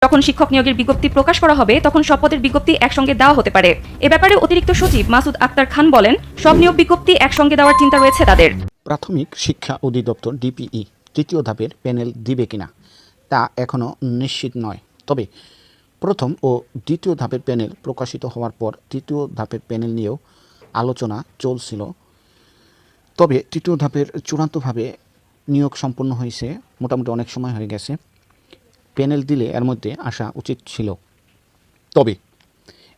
যখন শিক্ষক নিয়োগের বিজ্ঞপ্তি প্রকাশ করা হবে তখন সব পদের বিজ্ঞপ্তি একসঙ্গে দেওয়া হতে পারে। এ ব্যাপারে অতিরিক্ত সচিব মাসুদ আক্তার খান বলেন, সব নিয়োগ বিজ্ঞপ্তি একসঙ্গে দেওয়ার চিন্তা রয়েছে তাদের। প্রাথমিক শিক্ষা অধিদপ্তর ডিপিই তৃতীয় ধাপের প্যানেল দিবে কিনা তা এখনও নিশ্চিত নয়। তবে প্রথম ও দ্বিতীয় ধাপের প্যানেল প্রকাশিত হওয়ার পর তৃতীয় ধাপের প্যানেল নিয়েও আলোচনা চলছিল। তবে তৃতীয় ধাপের চূড়ান্তভাবে নিয়োগ সম্পন্ন হয়েছে, মোটামুটি অনেক সময় হয়ে গেছে। প্যানেল দিলে এর মধ্যে আসা উচিত ছিল। তবে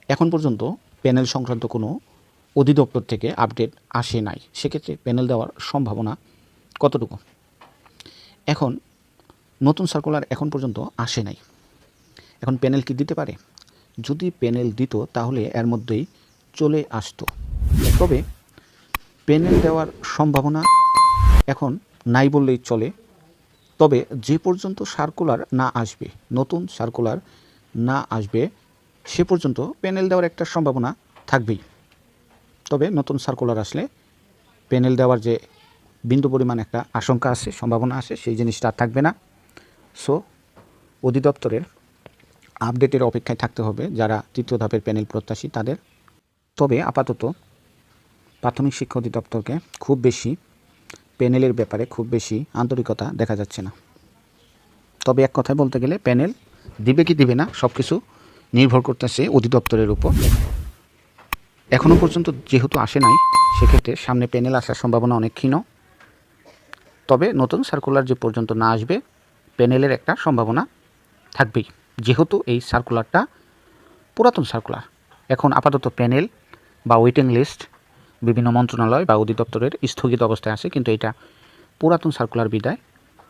এখন পর্যন্ত প্যানেল সংক্রান্ত কোনো অধিদপ্তর থেকে আপডেট আসে নাই। সেক্ষেত্রে প্যানেল দেওয়ার সম্ভাবনা কতটুকু? এখন নতুন সার্কুলার এখন পর্যন্ত আসে নাই। এখন প্যানেল কি দিতে পারে? যদি প্যানেল দিত তাহলে এর মধ্যেই চলে আসতো। তবে প্যানেল দেওয়ার সম্ভাবনা এখন নাই বললেই চলে। তবে যে পর্যন্ত সার্কুলার না আসবে, নতুন সার্কুলার না আসবে, সে পর্যন্ত প্যানেল দেওয়ার একটা সম্ভাবনা থাকবেই। তবে নতুন সার্কুলার আসলে প্যানেল দেওয়ার যে বিন্দু পরিমাণ একটা আশঙ্কা আছে, সম্ভাবনা আছে, সেই জিনিসটা আর থাকবে না। সো অধিদপ্তরের আপডেটের অপেক্ষায় থাকতে হবে যারা তৃতীয় ধাপের প্যানেল প্রত্যাশী তাদের। তবে আপাতত প্রাথমিক শিক্ষা অধিদপ্তরকে খুব বেশি প্যানেলের ব্যাপারে খুব বেশি আন্তরিকতা দেখা যাচ্ছে না। তবে এক কথায় বলতে গেলে প্যানেল দিবে কি দিবে না সব কিছু নির্ভর করতেছে অধিদপ্তরের উপর। এখনও পর্যন্ত যেহেতু আসে নাই, সেক্ষেত্রে সামনে প্যানেল আসার সম্ভাবনা অনেক ক্ষীণ। তবে নতুন সার্কুলার যে পর্যন্ত না আসবে, প্যানেলের একটা সম্ভাবনা থাকবেই, যেহেতু এই সার্কুলারটা পুরাতন সার্কুলার। এখন আপাতত প্যানেল বা ওয়েটিং লিস্ট বিভিন্ন মন্ত্রণালয় বা অধিদপ্তরের স্থগিত অবস্থায় আছে, কিন্তু এটা পুরাতন সার্কুলার বিদায়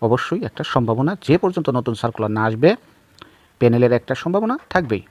অবশ্যই একটা সম্ভাবনা, যে পর্যন্ত নতুন সার্কুলার না আসবে প্যানেলের একটা সম্ভাবনা থাকবেই।